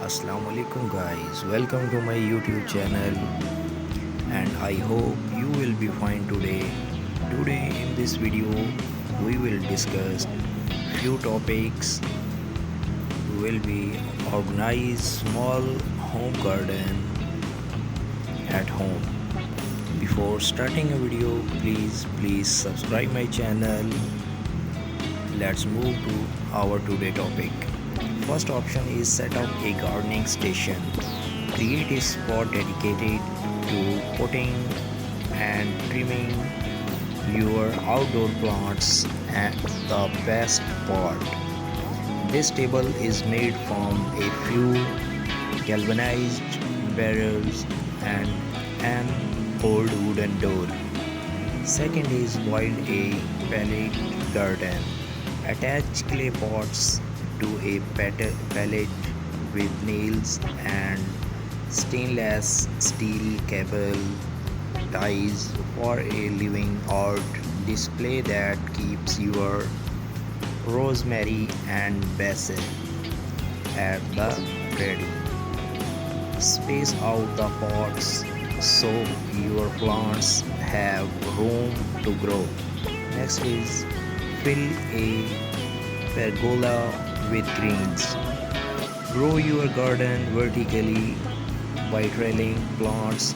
Assalamualaikum guys, welcome to my YouTube channel and I hope you will be fine today. Today in this video we will discuss few topics. We will be organize small home garden at home. Before starting a video, please subscribe my channel. Let's move to our today topic. First option is set up a gardening station. Create a spot dedicated to potting and trimming your outdoor plants. And the best part, this table is made from a few galvanized barrels and an old wooden door. Second is build a pallet garden. Attach clay pots to a pallet with nails and stainless steel cable ties for a living art display that keeps your rosemary and basil at the ready. Space out the pots so your plants have room to grow. Next is fill a pergola with greens. Grow your garden vertically by trailing plants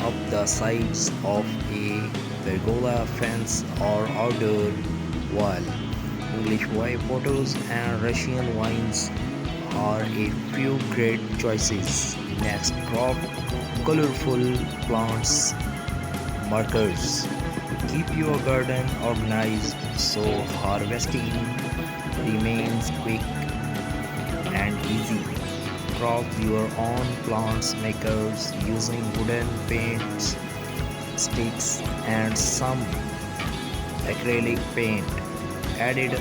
up the sides of a pergola fence or outdoor wall. English white potatoes and Russian vines are a few great choices. Next, crop colorful plants markers. Keep your garden organized so harvesting remains quick and easy. Crop your own plants makers using wooden paint sticks and some acrylic paint. Added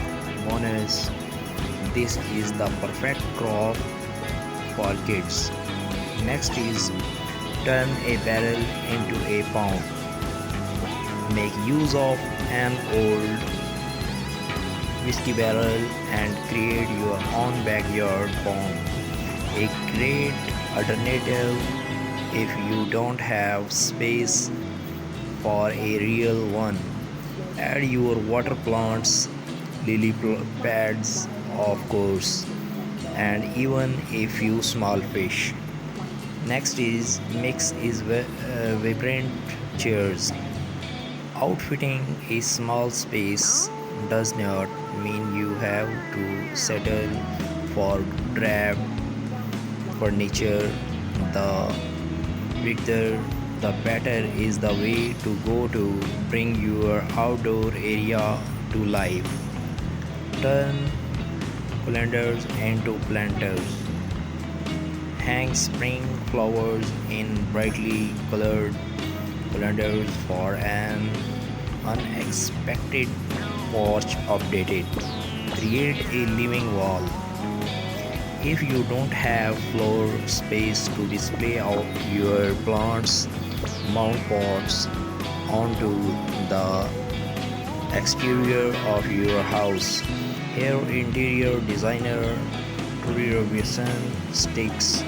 bonus, this is the perfect crop for kids. Next is turn a barrel into a pond. Make use of an old whiskey barrel and create your own backyard pond. A great alternative if you don't have space for a real one. Add your water plants, lily pads, of course, and even a few small fish. Next is mix is vibrant chairs. Outfitting a small space does not mean you have to settle for drab furniture. The bigger the better is the way to go to bring your outdoor area to life. Turn colanders into planters. Hang spring flowers in brightly colored colanders for an unexpected porch updated. Create a living wall. If you don't have floor space to display out your plants, mount pots onto the exterior of your house. Here interior designer Robinson sticks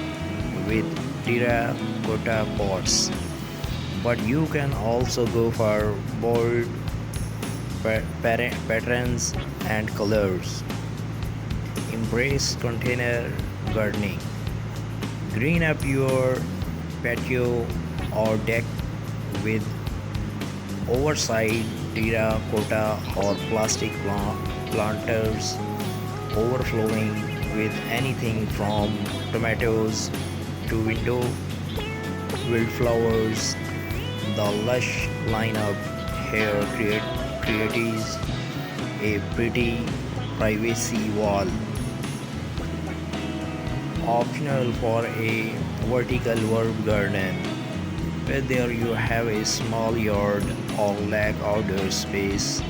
with terracotta pots, but you can also go for bold patterns and colors. Embrace container gardening. Green up your patio or deck with oversized terracotta or plastic planters overflowing with anything from tomatoes to window wildflowers. The lush lineup here creates a pretty privacy wall. Optional for a vertical herb garden. Whether you have a small yard or lack outdoor space,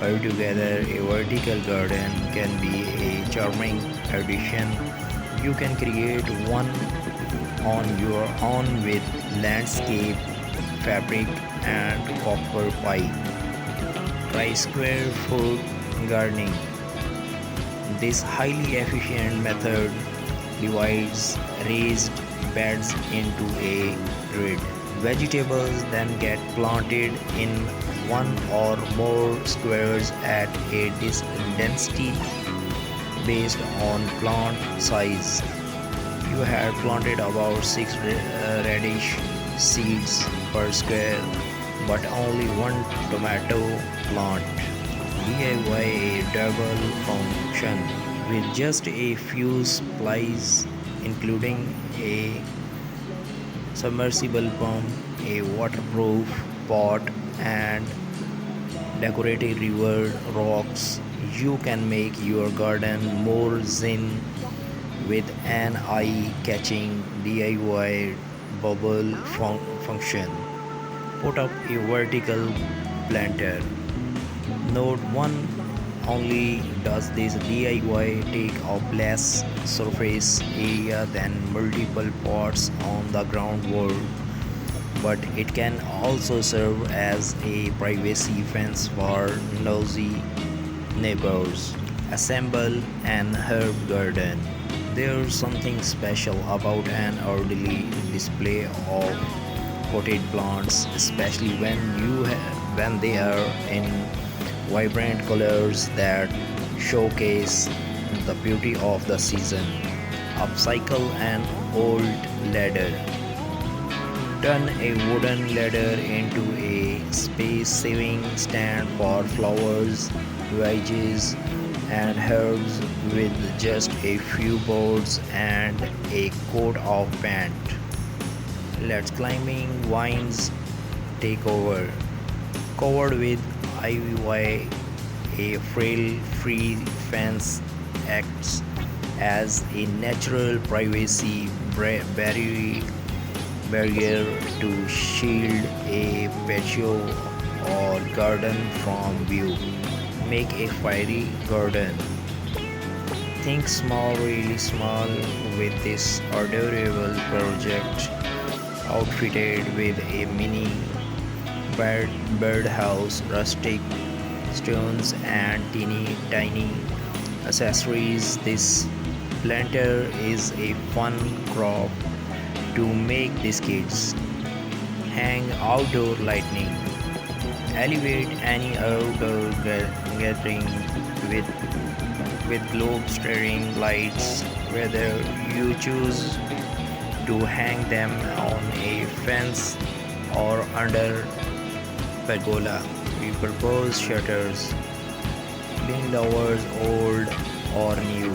altogether a vertical garden can be a charming addition. You can create one on your own with landscape fabric and copper pipe. Try square foot gardening. This highly efficient method divides raised beds into a grid. Vegetables then get planted in one or more squares at a density based on plant size. You had planted about 6 radish seeds per square, but only one tomato plant. DIY a double function with just a few supplies, including a submersible pump, a waterproof pot, and decorative river rocks. You can make your garden more zen with an eye-catching DIY bubble function. Put up a vertical planter. Note 1: only does this DIY take up less surface area than multiple pots on the ground wall, but it can also serve as a privacy fence for nosy neighbors. Assemble an herb garden. There's something special about an orderly display of potted plants, especially when they are in vibrant colors that showcase the beauty of the season. Upcycle an old ladder. Turn a wooden ladder into a space-saving stand for flowers, veggies, and herbs with just a few boards and a coat of paint. Let climbing vines take over. Covered with ivy, a frail-free fence acts as a natural privacy barrier to shield a patio or garden from view. Make a fiery garden. Think small, really small with this adorable project, outfitted with a mini birdhouse, rustic stones, and teeny tiny accessories. This planter is a fun crop to make these kids. Hang outdoor lighting. Elevate any outdoor gathering with globe-staring lights, whether you choose to hang them on a fence or under pergola. We propose shutters, clean lowers old or new,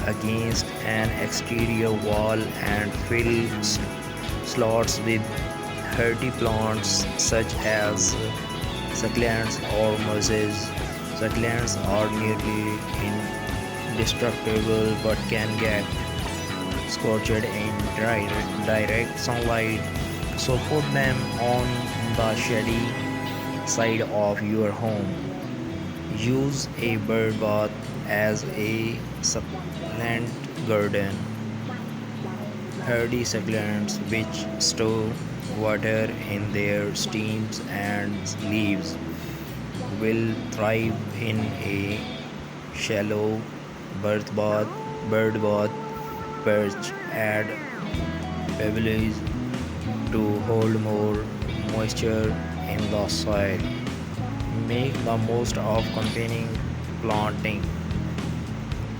against an exterior wall and fill slots with hardy plants such as succulents or mosses. Succulents are nearly indestructible but can get scorched in direct sunlight, so put them on the shady side of your home. Use a bird bath as a succulent garden. Hardy succulents which store water in their stems and leaves will thrive in a shallow bird bath perch. Add pebbles to hold more moisture in the soil. Make the most of combining planting.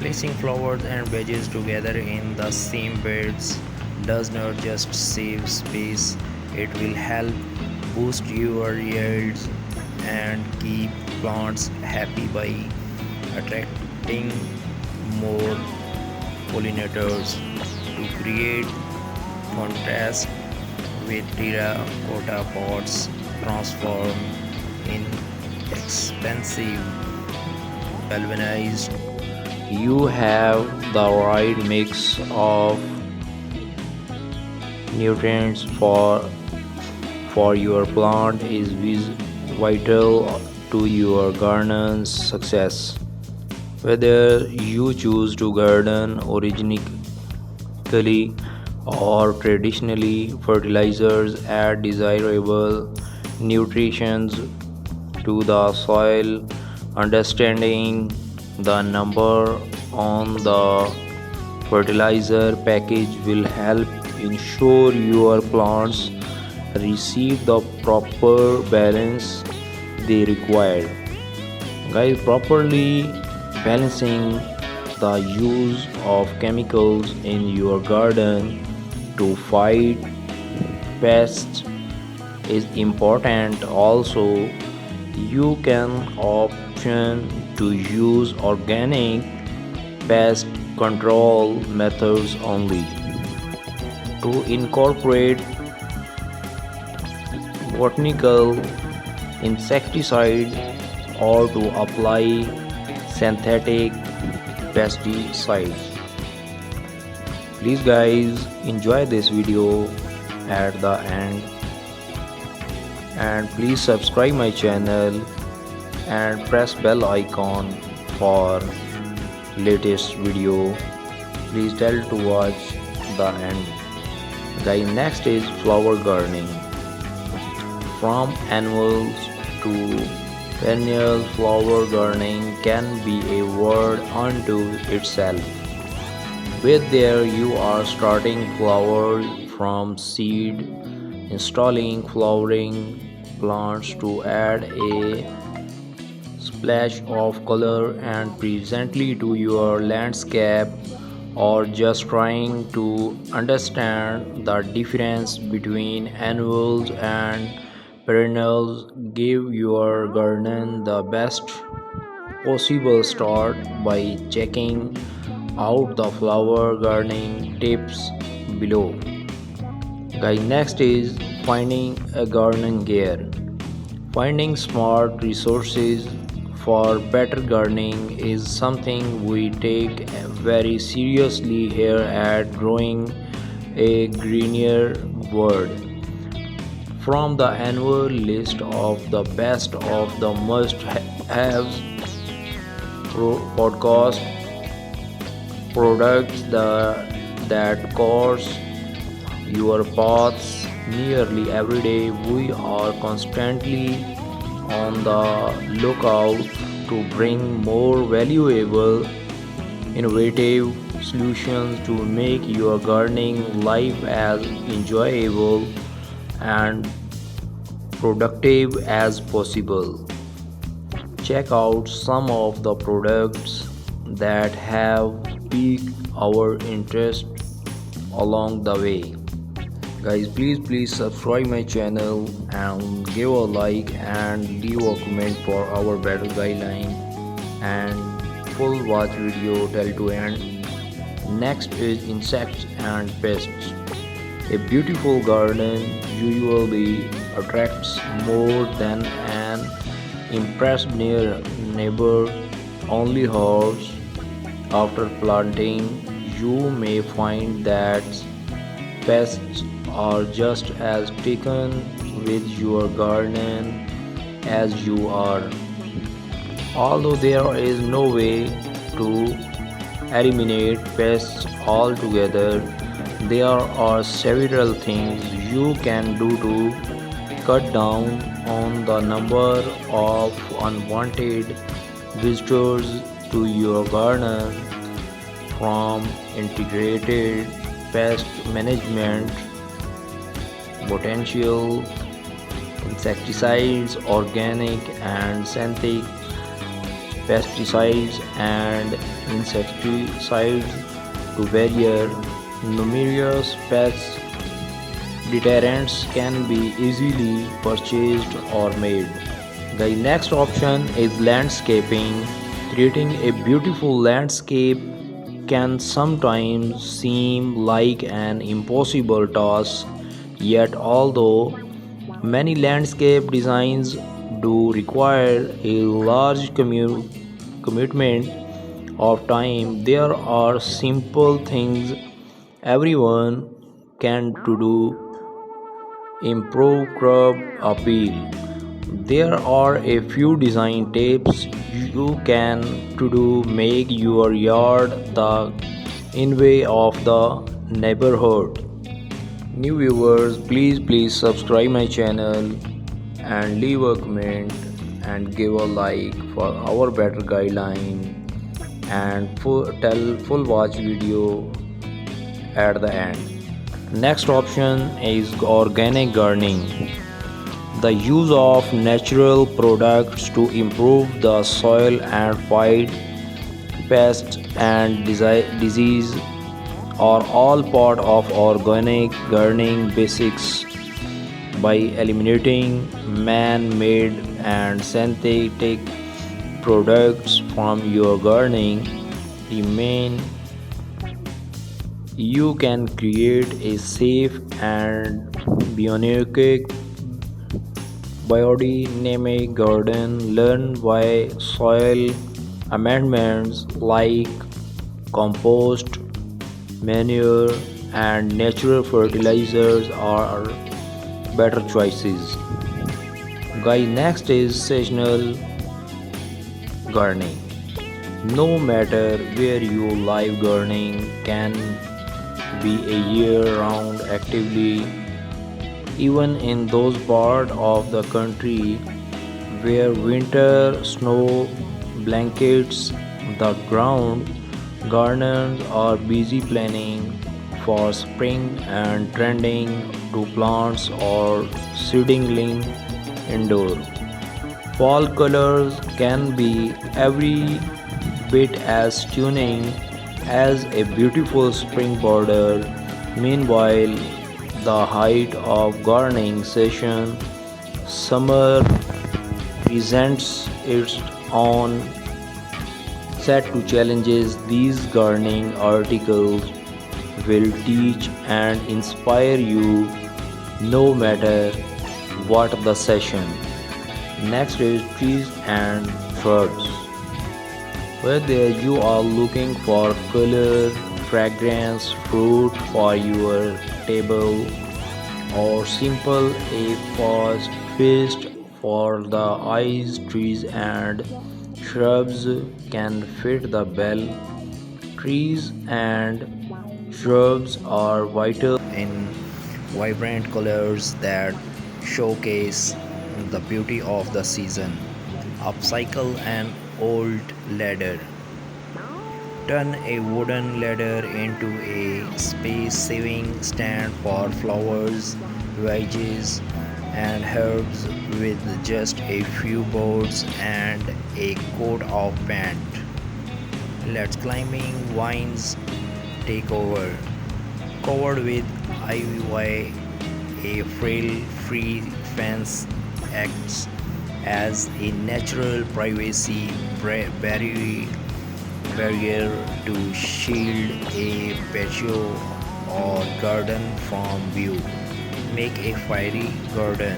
Placing flowers and veggies together in the same beds does not just save space, it will help boost your yields and keep plants happy by attracting more pollinators. To create contrast with terracotta pots transformed in expensive galvanized, you have the right mix of nutrients for your plant is vital to your garden's success. Whether you choose to garden organically or traditionally, fertilizers add desirable nutrition to the soil. Understanding the number on the fertilizer package will help ensure your plants receive the proper balance they require. Guys, properly balancing the use of chemicals in your garden to fight pests is important. Also, you can option to use organic pest control methods only. To incorporate botanical insecticide or to apply synthetic pesticides. Please guys, enjoy this video at the end, and please subscribe my channel and press bell icon for latest video. Please tell to watch the end. Guys, next is flower gardening. From annuals to perennial, flower gardening can be a word unto itself. With there you are starting flowers from seed, installing flowering plants to add a splash of color and presently to your landscape, or just trying to understand the difference between annuals and perennials. Give your garden the best possible start by checking out the flower gardening tips below. Guys, next is finding a gardening gear. Finding smart resources for better gardening is something we take very seriously here at Growing a Greener World. From the annual list of the best of the must-have podcast products that course your paths nearly every day, we are constantly on the lookout to bring more valuable, innovative solutions to make your gardening life as enjoyable and productive as possible. Check out some of the products that have piqued our interest along the way. Guys, please subscribe my channel and give a like and leave a comment for our better guideline and full watch video till to end. Next is insects and pests. A beautiful garden usually attracts more than an impressed neighbor only house. After planting, you may find that pests are just as taken with your garden as you are. Although there is no way to eliminate pests altogether, there are several things you can do to cut down on the number of unwanted visitors to your garden. From integrated pest management, potential insecticides, organic and synthetic pesticides and insecticides, to numerous pest deterrents can be easily purchased or made. The next option is landscaping. Creating a beautiful landscape can sometimes seem like an impossible task, yet, although many landscape designs do require a large commitment of time, there are simple things everyone can to do improve crop appeal. There are a few design tips you can to do make your yard the envy of the neighborhood. New viewers, please subscribe my channel and leave a comment and give a like for our better guideline and full watch video at the end. Next option is organic gardening. The use of natural products to improve the soil and fight pests and disease are all part of organic gardening basics. By eliminating man-made and synthetic products from your gardening, the main you can create a safe and bionic biodynamic garden. Learn why soil amendments like compost, manure, and natural fertilizers are better choices. Guys, next is seasonal gardening. No matter where you live, gardening can be a year-round activity. Even in those parts of the country where winter snow blankets the ground, gardeners are busy planning for spring and tending to plants or seedling indoor. Fall colors can be every bit as stunning as a beautiful spring border. Meanwhile, the height of gardening season, summer presents its own set to challenges. These gardening articles will teach and inspire you no matter what the session. Next is trees and shrubs. Whether you are looking for color, fragrance, fruit for your table, or simple a fast feast for the eyes, trees and shrubs can fit the bill. Trees and shrubs are vital in vibrant colors that showcase the beauty of the season. Upcycle an old ladder. Turn a wooden ladder into a space-saving stand for flowers, veggies, and herbs with just a few boards and a coat of paint. Let climbing vines take over. Covered with ivy, a frail-free fence acts as a natural privacy barrier to shield a patio or garden from view. Make a fiery garden.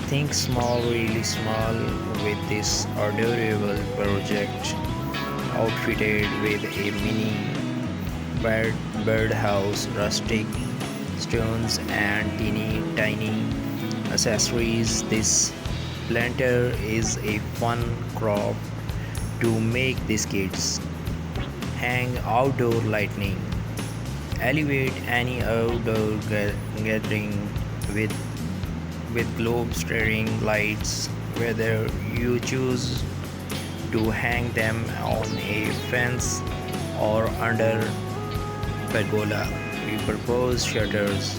Think small, really small with this adorable project outfitted with a mini birdhouse, rustic stones, and teeny tiny accessories. This planter is a fun crop to make these kids. Hang outdoor lighting. Elevate any outdoor gathering with globe staring lights, whether you choose to hang them on a fence or under pergola. Repurpose shutters,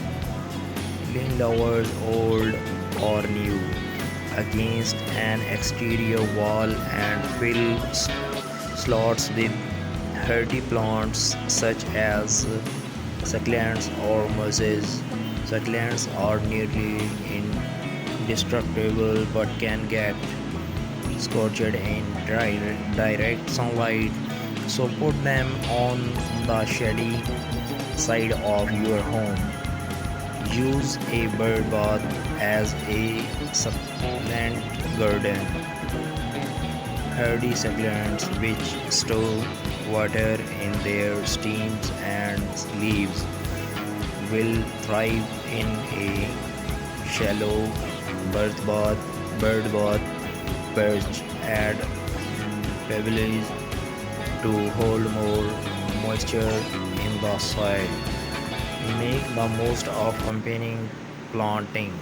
lean lowers old or new against an exterior wall and fill slots with hardy plants such as succulents or mosses. Succulents are nearly indestructible but can get scorched in direct sunlight, so put them on the shady side of your home. Use a bird bath as a succulent garden. Hardy succulents which store water in their stems and leaves will thrive in a shallow bird bath perch. Add pebbles to hold more moisture in the soil. Make the most of accompanying planting,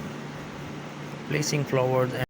placing flowers